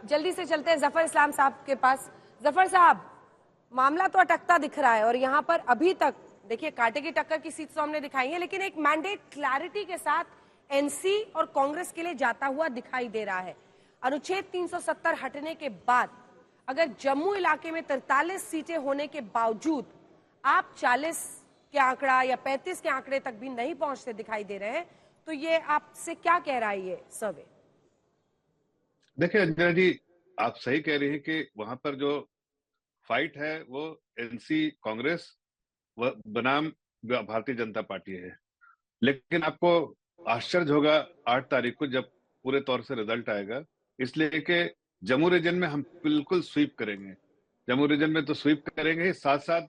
जल्दी से चलते हैं जफर इस्लाम साहब के पास। जफर साहब, मामला तो अटकता दिख रहा है और यहाँ पर अभी तक देखिए कांटे की टक्कर की सीट तो हमने दिखाई है, लेकिन एक मैंडेट क्लैरिटी के साथ एनसी और कांग्रेस के लिए जाता हुआ दिखाई दे रहा है। अनुच्छेद 370 हटने के बाद अगर जम्मू इलाके में 43 सीटें होने के बावजूद आप 40 के आंकड़ा या 35 के आंकड़े तक भी नहीं पहुंचते दिखाई दे रहे हैं, तो ये आपसे क्या कह रहा है ये सर्वे? देखिए अंजना जी, आप सही कह रही हैं कि वहां पर जो फाइट है वो एनसी कांग्रेस बनाम भारतीय जनता पार्टी है। लेकिन आपको आश्चर्य होगा 8 तारीख को जब पूरे तौर से रिजल्ट आएगा, इसलिए कि जम्मू रीजन में हम बिल्कुल स्वीप करेंगे। जम्मू रीजन में तो स्वीप करेंगे, साथ साथ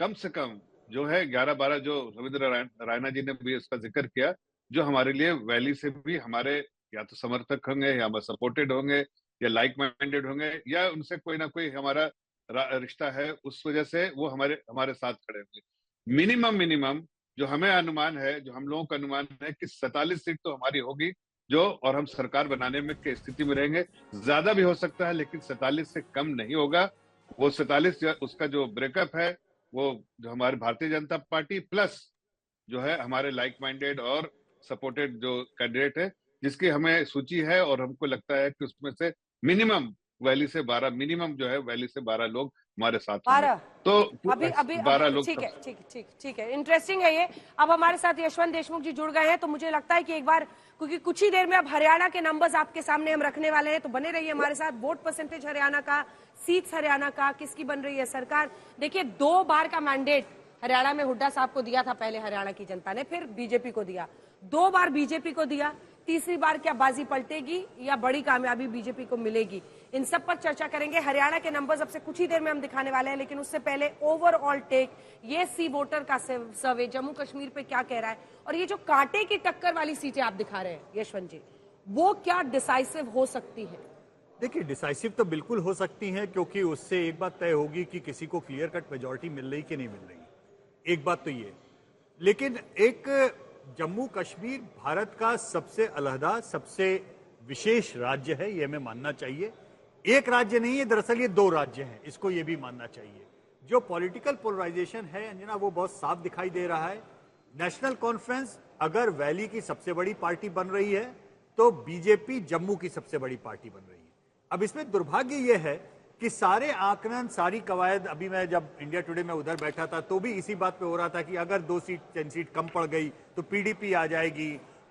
कम से कम जो है 11-12 जो रविंद्र रायना जी ने भी इसका जिक्र किया, जो हमारे लिए वैली से भी हमारे या तो समर्थक होंगे या सपोर्टेड होंगे या लाइक माइंडेड होंगे या उनसे कोई ना कोई हमारा रिश्ता है, उस वजह से वो हमारे हमारे साथ खड़े होंगे। मिनिमम जो हमें अनुमान है, जो हम लोगों का अनुमान है कि 47 सीट तो हमारी होगी जो, और हम सरकार बनाने में की स्थिति में रहेंगे। ज्यादा भी हो सकता है लेकिन 47 से कम नहीं होगा। वो 47 उसका जो ब्रेकअप है वो जो हमारे भारतीय जनता पार्टी प्लस जो है हमारे लाइक माइंडेड और सपोर्टेड जो कैंडिडेट है, जिसकी हमें सूची है और हमको लगता है कि उसमें से मिनिमम वैली से 12 लोग हमारे साथ होंगे। तो अभी 12 लोग। ठीक है, इंटरेस्टिंग है ये। अब हमारे साथ यशवंत देशमुख जी जुड़ गए हैं, तो मुझे लगता है कि एक बार, क्योंकि कुछ ही देर में अब हरियाणा के नंबर्स आपके सामने हम रखने वाले हैं, तो बने रहिए हमारे साथ। वोट परसेंटेज हरियाणा का, सीट्स हरियाणा का, किसकी बन रही है सरकार। देखिए 2 बार का मैंडेट हरियाणा में हुड्डा साहब को दिया था, पहले हरियाणा की जनता ने, फिर बीजेपी को दिया, 2 बार बीजेपी को दिया। तीसरी बार क्या बाजी पलटेगी या बड़ी कामयाबी बीजेपी को मिलेगी, इन सब पर चर्चा करेंगे। हरियाणा के नंबर्स अब से कुछ ही देर में हम दिखाने वाले हैं, लेकिन उससे पहले ओवरऑल टेक, ये सी वोटर का सर्वे जम्मू कश्मीर पे क्या कह रहा है, और ये जो कांटे की टक्कर वाली सीटें आप दिखा रहे हैं यशवंत जी, वो क्या डिसाइसिव हो सकती है? देखिए, डिसाइसिव तो बिल्कुल हो सकती हैं, क्योंकि उससे एक बात तय होगी कि किसी को क्लियर कट मेजॉरिटी मिल रही कि नहीं मिल रही। एक बात तो ये, लेकिन एक जम्मू कश्मीर भारत का सबसे अलहदा, सबसे विशेष राज्य है, यह हमें मानना चाहिए। एक राज्य नहीं है, दरअसल ये 2 राज्य हैं, इसको ये भी मानना चाहिए। जो पॉलिटिकल पोलराइजेशन है अंजना, वो बहुत साफ दिखाई दे रहा है। नेशनल कॉन्फ्रेंस अगर वैली की सबसे बड़ी पार्टी बन रही है, तो बीजेपी जम्मू की सबसे बड़ी पार्टी बन रही है। अब इसमें दुर्भाग्य यह है कि सारे आकलन, सारी कवायद, अभी मैं जब इंडिया टुडे में उधर बैठा था तो भी इसी बात पे हो रहा था कि अगर 2 सीट 10 सीट कम पड़ गई तो पीडीपी आ जाएगी,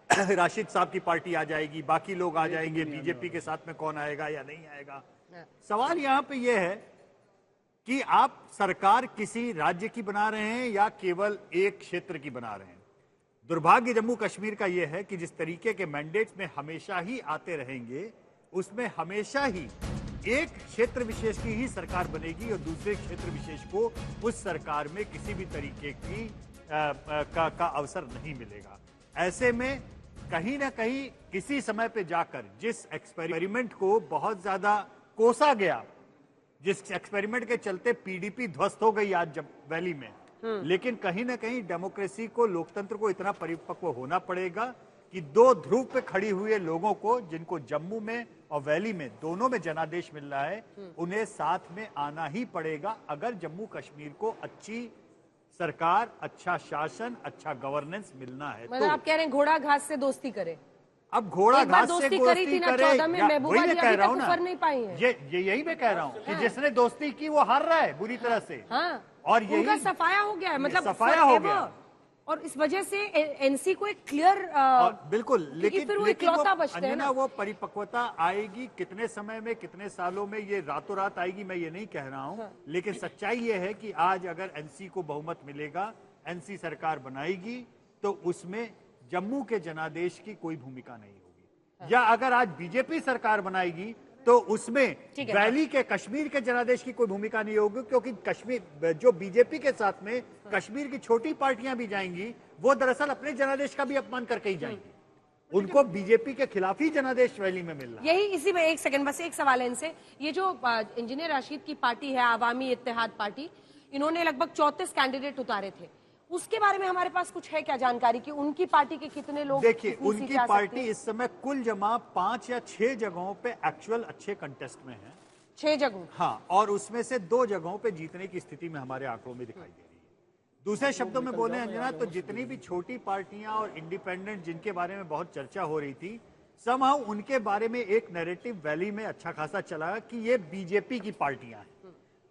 राशिद साहब की पार्टी आ जाएगी, बाकी लोग आ जाएंगे, बीजेपी के साथ में कौन आएगा या नहीं आएगा। सवाल यहां पे यह है कि आप सरकार किसी राज्य की बना रहे हैं या केवल एक क्षेत्र की बना रहे हैं। दुर्भाग्य जम्मू कश्मीर का यह है कि जिस तरीके के मैंडेट्स में हमेशा ही आते रहेंगे, उसमें हमेशा ही एक क्षेत्र विशेष की ही सरकार बनेगी और दूसरे क्षेत्र विशेष को उस सरकार में किसी भी तरीके की का अवसर नहीं मिलेगा। ऐसे में कहीं ना कहीं किसी समय पे जाकर जिस एक्सपेरिमेंट को बहुत ज्यादा कोसा गया, जिस एक्सपेरिमेंट के चलते पीडीपी ध्वस्त हो गई आज जब वैली में, लेकिन कहीं ना कहीं डेमोक्रेसी को, लोकतंत्र को इतना परिपक्व होना पड़ेगा कि 2 ध्रुव पे खड़ी हुए लोगों को, जिनको जम्मू में और वैली में दोनों में जनादेश मिल रहा है, उन्हें साथ में आना ही पड़ेगा अगर जम्मू कश्मीर को अच्छी सरकार, अच्छा शासन, अच्छा गवर्नेंस मिलना है। मतलब आप कह रहे हैं घोड़ा घास से दोस्ती करे। अब घोड़ा घास से दोस्ती करी थी ना 14 में, महबूबा जी अभी तक ऊपर नहीं पाई है। यही मैं कह रहा हूँ कि जिसने दोस्ती की वो हार रहा है बुरी तरह से। और यही उनका सफाया हो गया है, मतलब सफाया हो गया, और इस वजह से एनसी को एक क्लियर बिल्कुल, लेकिन फिर वो इकलौता बचता है ना। वो परिपक्वता आएगी कितने समय में, कितने सालों में, ये रातों रात आएगी मैं ये नहीं कह रहा हूं। लेकिन सच्चाई ये है कि आज अगर एनसी को बहुमत मिलेगा, एनसी सरकार बनाएगी, तो उसमें जम्मू के जनादेश की कोई भूमिका नहीं होगी। या अगर आज बीजेपी सरकार बनाएगी तो उसमें वैली के, कश्मीर के जनादेश की कोई भूमिका नहीं होगी, क्योंकि कश्मीर जो बीजेपी के साथ में कश्मीर की छोटी पार्टियां भी जाएंगी, वो दरअसल अपने जनादेश का भी अपमान करके ही जाएंगी। उनको बीजेपी के खिलाफ ही जनादेश वैली में मिल रहा है। यही, इसी में एक सेकंड बस एक सवाल है इनसे। ये जो इंजीनियर राशिद की पार्टी है, आवामी इत्तेहाद पार्टी, इन्होंने लगभग 34 कैंडिडेट उतारे थे। उसके बारे में हमारे पास कुछ है क्या जानकारी कि उनकी पार्टी के कितने लोग, देखिए, कितनी उनकी सीटें आ सकती पार्टी हैं? इस समय कुल जमा 5 या 6 जगहों पे एक्चुअल अच्छे कंटेस्ट में है। 6 जगहों। हाँ, और उसमें से 2 जगहों पे जीतने की स्थिति में हमारे आंकड़ों में दिखाई दे रही है। दूसरे शब्दों में बोले अंजना, तो जितनी भी छोटी पार्टियां और इंडिपेंडेंट जिनके बारे में बहुत चर्चा हो रही थी, समहाउ उनके बारे में एक नैरेटिव वैली में अच्छा खासा चला कि ये बीजेपी की पार्टियां हैं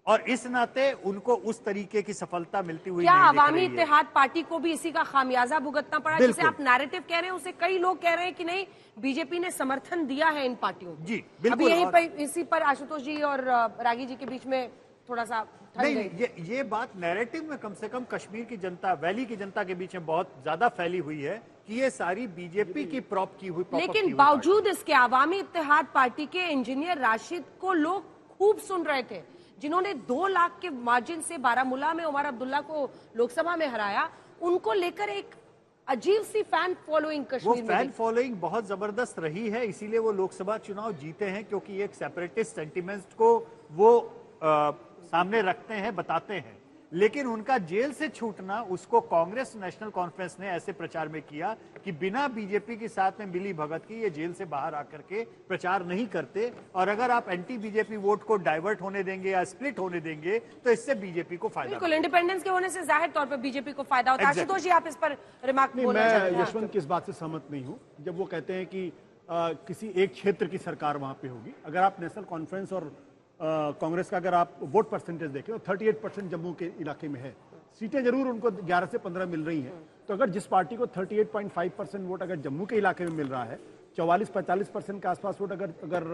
और इस नाते उनको उस तरीके की सफलता मिलती हुई क्या नहीं दिख अवामी रही है। इत्तेहाद पार्टी को भी इसी का खामियाजा भुगतना पड़ा? जिसे बिल्कुल। आप नैरेटिव कह रहे हैं उसे कई लोग कह रहे हैं कि नहीं, बीजेपी ने समर्थन दिया है इन पार्टियों को। जी, अभी बिल्कुल। यहीं और- पर इसी पर आशुतोष जी और रागी जी के बीच में थोड़ा सा ठन नहीं, गई। ये बात नैरेटिव में कम से कम कश्मीर की जनता, वैली की जनता के बीच में बहुत ज्यादा फैली हुई है कि ये सारी बीजेपी की प्रॉप की हुई, लेकिन बावजूद इसके अवामी इत्तेहाद पार्टी के इंजीनियर राशिद को लोग खूब सुन रहे थे, जिन्होंने 2 लाख के मार्जिन से बारामूला में उमर अब्दुल्ला को लोकसभा में हराया। उनको लेकर एक अजीब सी फैन फॉलोइंग वो कश्मीर में फैन दिखी। फॉलोइंग बहुत जबरदस्त रही है, इसीलिए वो लोकसभा चुनाव जीते हैं, क्योंकि एक सेपरेटिस्ट सेंटिमेंट को वो सामने रखते हैं, बताते हैं। लेकिन उनका जेल से छूटना, उसको कांग्रेस नेशनल कॉन्फ्रेंस ने ऐसे प्रचार में किया कि बिना बीजेपी के साथ में मिली भगत की ये जेल से बाहर आकर के प्रचार नहीं करते, और अगर आप एंटी बीजेपी वोट को डाइवर्ट होने देंगे या स्प्लिट होने देंगे तो इससे बीजेपी को फायदा बिल्कुल, इंडिपेंडेंस के होने से जाहिर तौर पर बीजेपी को फायदा होता है। Exactly. आशुतोष जी, आप इस पर रिमार्क नहीं, बोलना चाहते मैं हैं? यशवंत की इस बात से सहमत नहीं हूं जब वो कहते हैं कि किसी एक क्षेत्र की सरकार वहां पे होगी। अगर आप नेशनल कॉन्फ्रेंस और कांग्रेस का अगर आप वोट परसेंटेज देखें तो 38% जम्मू के इलाके में है। सीटें जरूर उनको 11 से 15 मिल रही हैं, तो अगर जिस पार्टी को 38.5% वोट अगर जम्मू के इलाके में मिल रहा है, 44-45% के आसपास वोट अगर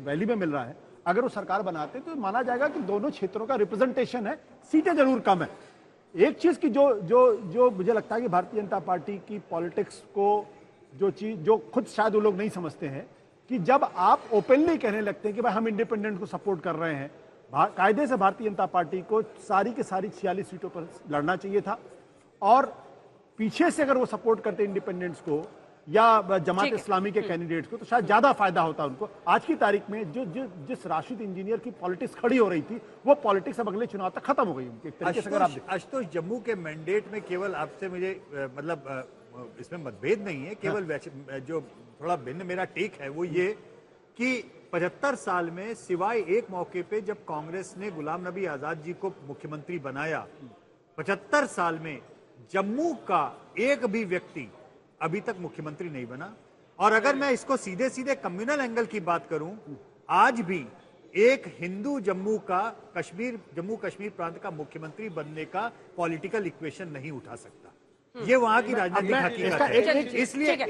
वैली में मिल रहा है, अगर वो सरकार बनाते तो माना जाएगा कि दोनों क्षेत्रों का रिप्रेजेंटेशन है, सीटें जरूर कम है। एक चीज की जो मुझे लगता है कि भारतीय जनता पार्टी की पॉलिटिक्स को जो खुद शायद वो लोग नहीं समझते हैं कि जब आप ओपनली कहने लगते हैं कि भाई हम इंडिपेंडेंट को सपोर्ट कर रहे हैं, कायदे से भारतीय जनता पार्टी को सारी की सारी 46 सीटों पर लड़ना चाहिए था, और पीछे से अगर वो सपोर्ट करते इंडिपेंडेंट्स को या जमात इस्लामी के कैंडिडेट्स को तो शायद ज्यादा फायदा होता उनको। आज की तारीख में जिस राशिद इंजीनियर की पॉलिटिक्स खड़ी हो रही थी, वो पॉलिटिक्स अब अगले चुनाव तक खत्म हो गई उनकी। एक तरीके से अगर आप आशुतोष, जम्मू के मैंडेट में केवल आपसे मुझे मतलब इसमें मतभेद नहीं है, केवल जो थोड़ा भिन्न मेरा टेक है वो ये कि 75 साल में सिवाय एक मौके पे जब कांग्रेस ने गुलाम नबी आजाद जी को मुख्यमंत्री बनाया, 75 साल में जम्मू का एक भी व्यक्ति अभी तक मुख्यमंत्री नहीं बना। और अगर मैं इसको सीधे सीधे कम्युनल एंगल की बात करूं, आज भी एक हिंदू जम्मू कश्मीर प्रांत का मुख्यमंत्री बनने का पॉलिटिकल इक्वेशन नहीं उठा सकता। ये वहां की राजनीतिक हकीकत है। चलिए, ठीक है। इसलिए